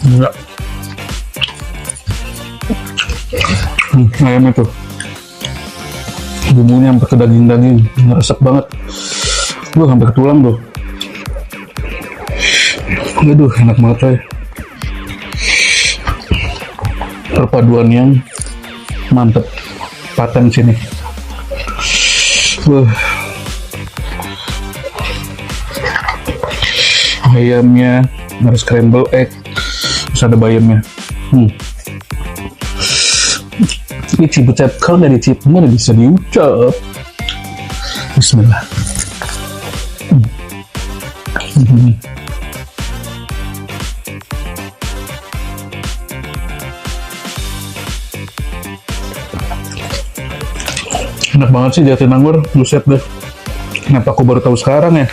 Enggak. Ayamnya tuh bumbunya sampai ke daging-daging, ngeresep banget. Sampai ke tulang tuh. Aduh, enak banget coy. Perpaduan yang mantep, paten sini. Ayamnya ada scramble egg, terus ada bayamnya. Ini cipet kalau dari cip mana bisa diucap. Bismillah. Enak banget sih Jatinangor, buset deh. Kenapa aku baru tahu sekarang ya?